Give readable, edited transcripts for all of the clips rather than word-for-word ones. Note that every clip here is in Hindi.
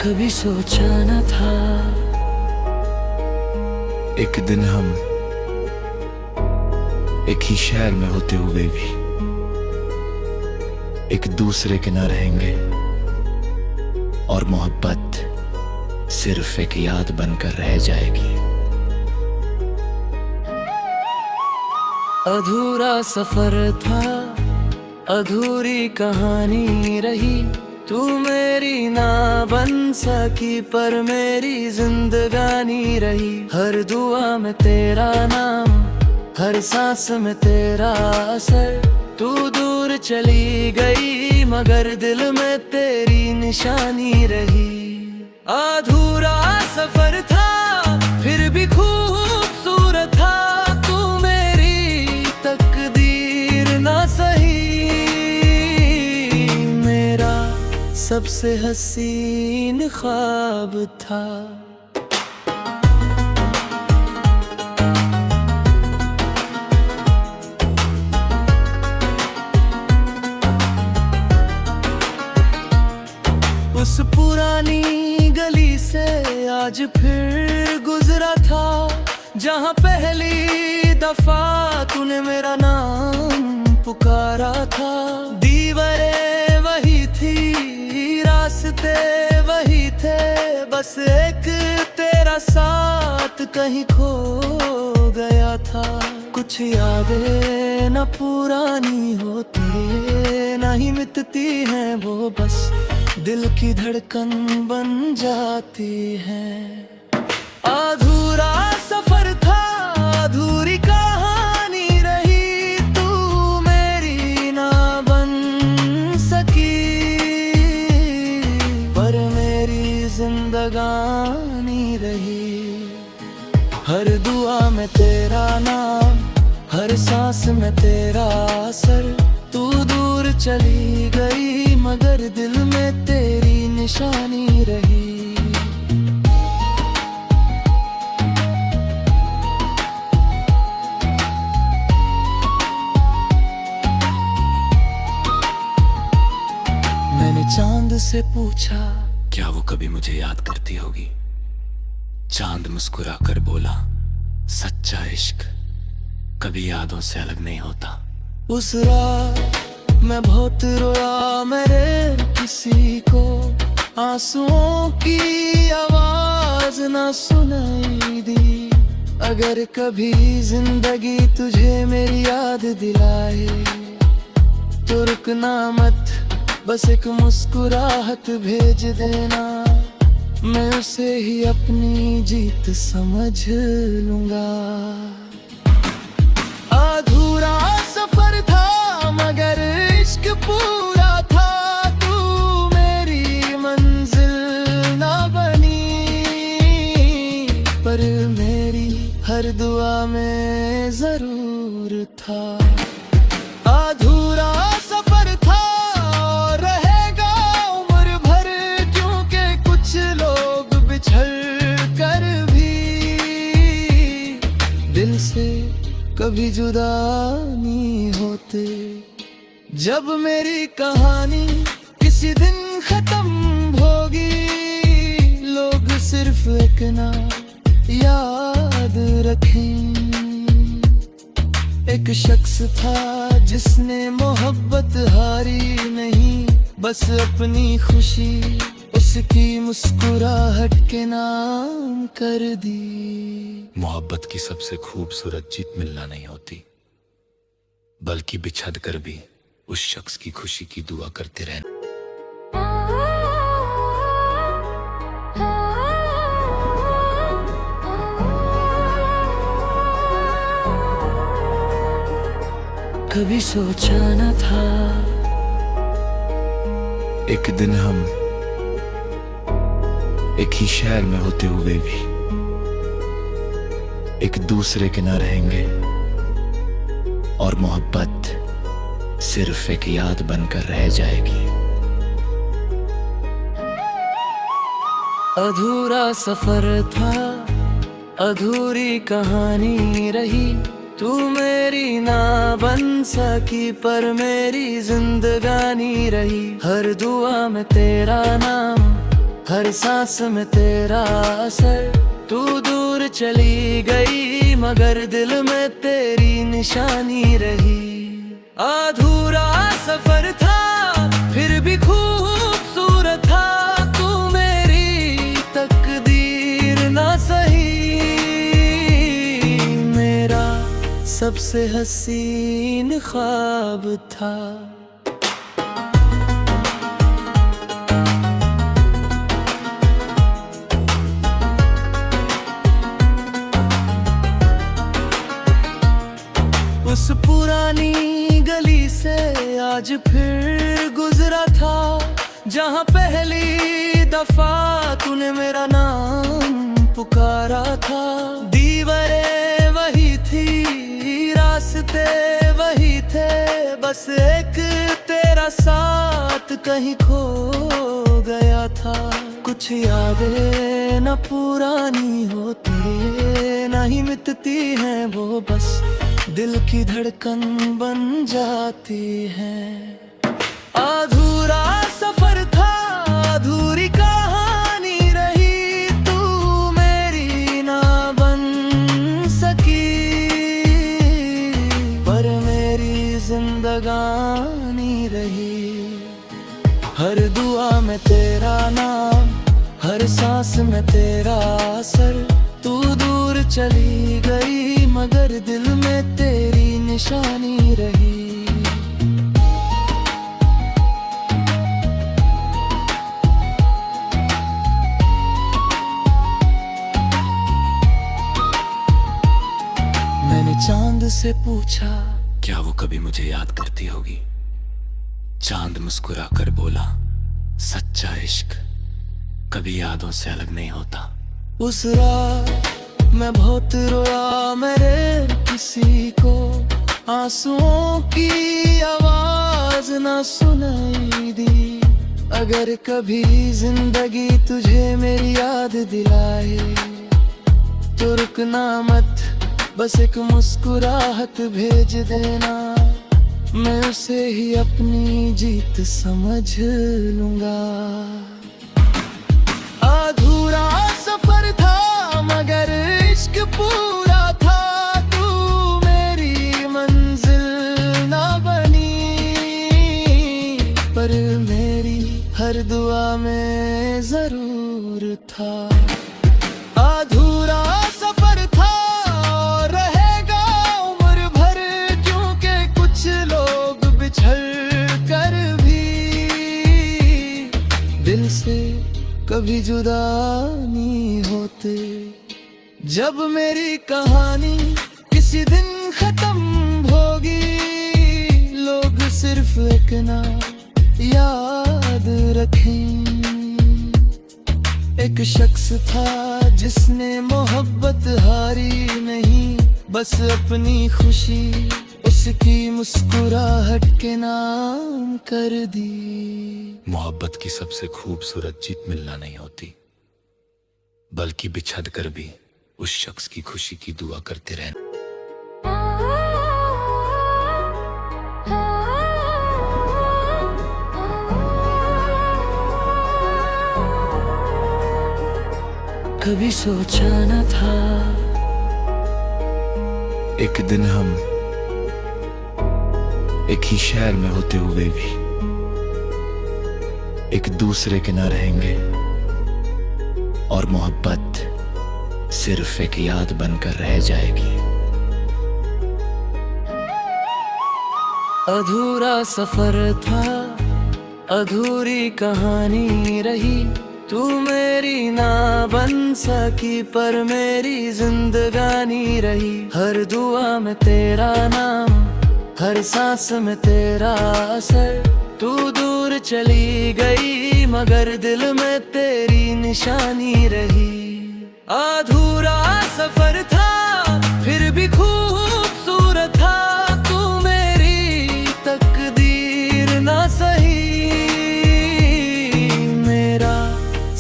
कभी सोचा न था एक दिन हम एक ही शहर में होते हुए भी एक दूसरे के न रहेंगे और मोहब्बत सिर्फ एक याद बनकर रह जाएगी। अधूरा सफर था, अधूरी कहानी रही। तू मेरी ना बन सकी पर मेरी जिंदगानी रही। हर दुआ में तेरा नाम, हर सांस में तेरा असर। तू दूर चली गई मगर दिल में तेरी निशानी रही। अधूरा सफर था फिर भी खूबसूरत था। तू मेरी तकदीर ना सही, मेरा सबसे हसीन ख्वाब था। उस पुरानी गली से आज फिर गुजरा था, जहाँ पहली दफा तूने मेरा नाम पुकारा था। दीवारें वही थी, रास्ते वही थे, बस एक तेरा साथ कहीं खो गया था। कुछ यादें न पुरानी होती न ही मिटती हैं, वो बस दिल की धड़कन बन जाती है। अधूरा सफर था, अधूरी कहानी रही। तू मेरी ना बन सकी पर मेरी जिंदगानी रही। हर दुआ में तेरा नाम, हर सांस में तेरा असर। तू दूर चली गई मगर दिल में तेरी निशानी रही। मैंने चांद से पूछा, क्या वो कभी मुझे याद करती होगी? चांद मुस्कुरा कर बोला, सच्चा इश्क कभी यादों से अलग नहीं होता। उस रात मैं बहुत रोया, मेरे किसी को आंसुओं की आवाज ना सुनाई दी। अगर कभी जिंदगी तुझे मेरी याद दिलाए तो रुकना मत, बस एक मुस्कुराहट भेज देना। मैं उसे ही अपनी जीत समझ लूंगा। अधूरा सफर था मगर इश्क पूरा था। तू मेरी मंजिल ना बनी पर मेरी हर दुआ में जरूर था। अधूरा सफर था और रहेगा उम्र भर, क्योंकि कुछ लोग बिछड़ कर भी दिल से कभी जुदा नहीं होते। जब मेरी कहानी किसी दिन खत्म होगी, लोग सिर्फ एक ना याद रखें। एक शख्स था जिसने मोहब्बत हारी नहीं, बस अपनी खुशी उसकी मुस्कुराहट के नाम कर दी। मोहब्बत की सबसे खूबसूरत जीत मिलना नहीं होती, बल्कि बिछड़ कर भी उस शख्स की खुशी की दुआ करते रहना। कभी सोचा न था एक दिन हम एक ही शहर में होते हुए भी एक दूसरे के न रहेंगे और मोहब्बत सिर्फ एक याद बनकर रह जाएगी। अधूरा सफर था, अधूरी कहानी रही। तू मेरी ना बन सकी पर मेरी जिंदगानी रही। हर दुआ में तेरा नाम, हर सांस में तेरा असर। तू दूर चली गई मगर दिल में तेरी निशानी रही। अधूरा सफर था फिर भी खूबसूरत था। तू मेरी तकदीर ना सही, मेरा सबसे हसीन ख्वाब था। उस पुरानी गली से आज फिर गुजरा था, जहाँ पहली दफा तूने मेरा नाम पुकारा था। दीवारें वही थी, रास्ते वही थे, बस एक तेरा साथ कहीं खो गया था। कुछ यादें न पुरानी होती न ही मिटती हैं, वो बस दिल की धड़कन बन जाती है। अधूरा सफर था, अधूरी कहानी रही, तू मेरी ना बन सकी, पर मेरी जिंदगानी रही। हर दुआ में तेरा नाम, हर सांस में तेरा असर। तू दूर चली गई मगर दिल में तेरी निशानी रही। मैंने चांद से पूछा, क्या वो कभी मुझे याद करती होगी? चांद मुस्कुरा कर बोला, सच्चा इश्क कभी यादों से अलग नहीं होता। उस रात मैं बहुत रोया, मेरे किसी को आंसुओं की आवाज ना सुनाई दी। अगर कभी जिंदगी तुझे मेरी याद दिलाए तो रुकना मत, बस एक मुस्कुराहट भेज देना। मैं उसे ही अपनी जीत समझ लूंगा। अधूरा सफर था मगर इश्क पूरा था, तू मेरी मंजिल ना बनी, पर मेरी हर दुआ में जरूर था। अधूरा सफर था और रहेगा उम्र भर, क्योंकि कुछ लोग बिछड़ कर भी दिल से कभी जुदा नहीं होते। जब मेरी कहानी किसी दिन खत्म होगी, लोग सिर्फ एक नाम याद रखें। एक शख्स था जिसने मोहब्बत हारी नहीं, बस अपनी खुशी उसकी मुस्कुराहट के नाम कर दी। मोहब्बत की सबसे खूबसूरत जीत मिलना नहीं होती, बल्कि बिछड़ कर भी उस शख्स की खुशी की दुआ करते रहना। कभी सोचा न था एक दिन हम एक ही शहर में होते हुए भी एक दूसरे के न रहेंगे, और मोहब्बत सिर्फ एक याद बनकर रह जाएगी। अधूरा सफर था, अधूरी कहानी रही, तू मेरी ना बन सकी, पर मेरी जिंदगानी रही। हर दुआ में तेरा नाम, हर सांस में तेरा असर। तू दूर चली गई मगर दिल में तेरी निशानी रही। अधूरा सफर था फिर भी खूबसूरत था, तू मेरी तकदीर ना सही, मेरा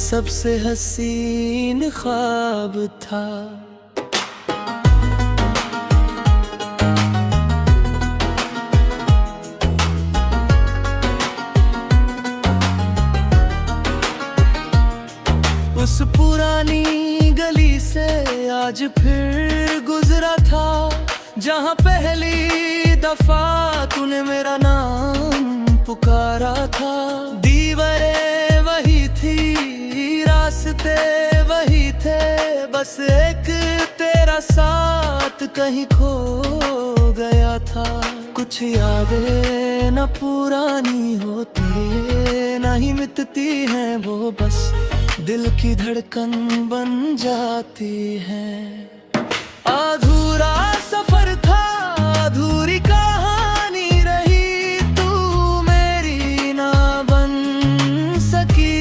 सबसे हसीन ख्वाब था। आज फिर गुजरा था जहां पहली दफा तूने मेरा नाम पुकारा था। दीवारें वही थी, रास्ते वही थे, बस एक तेरा साथ कहीं खो गया था। कुछ यादें न पुरानी होती, न ही मिटती हैं वो, बस दिल की धड़कन बन जाती हैं। अधूरा सफर था, अधूरी कहानी रही, तू मेरी ना बन सकी,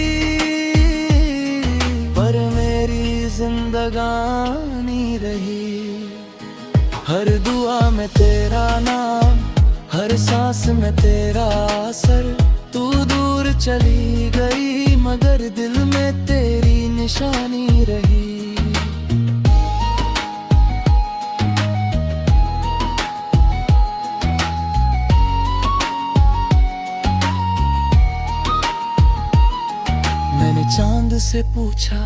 पर मेरी जिंदगानी रही। हर दुआ में तेरा नाम, हर सांस में तेरा असर, तू दूर चली गई मगर दिल में तेरी निशानी रही। मैंने चांद से पूछा,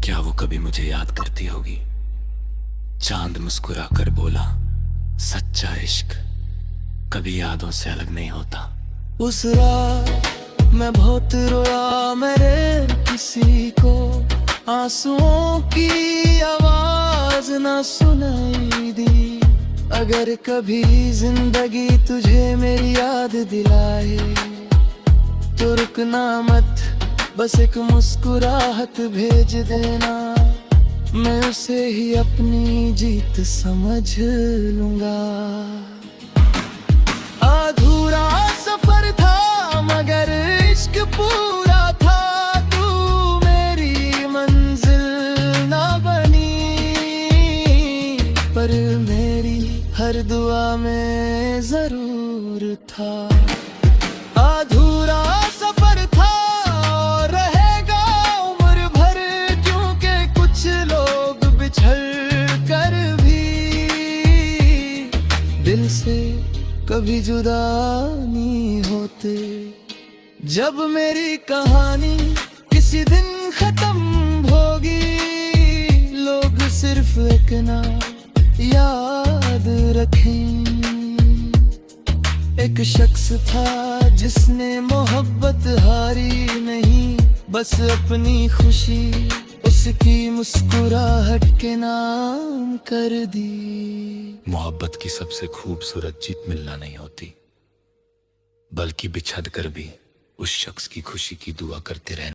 क्या वो कभी मुझे याद करती होगी? चांद मुस्कुरा कर बोला, सच्चा इश्क कभी यादों से अलग नहीं होता। उस रात मैं बहुत रोया, मेरे किसी को आंसुओं की आवाज ना सुनाई दी। अगर कभी जिंदगी तुझे मेरी याद दिलाए तो रुकना मत, बस एक मुस्कुराहट भेज देना, मैं उसे ही अपनी जीत समझ लूंगा। अधूरा सफर था मगर इश्क पूरा था, तू मेरी मंजिल ना बनी, पर मेरी हर दुआ में जरूर था। अधूरा सफर था और रहेगा उम्र भर, क्योंकि कुछ लोग बिछड़ कर भी दिल से कभी जुदा नहीं होते। जब मेरी कहानी किसी दिन खत्म होगी, लोग सिर्फ एक नाम याद रखें। एक शख्स था जिसने मोहब्बत हारी नहीं, बस अपनी खुशी उसकी मुस्कुराहट के नाम कर दी। मोहब्बत की सबसे खूबसूरत जीत मिलना नहीं होती, बल्कि बिछड़ कर भी उस शख्स की खुशी की दुआ करते रहना।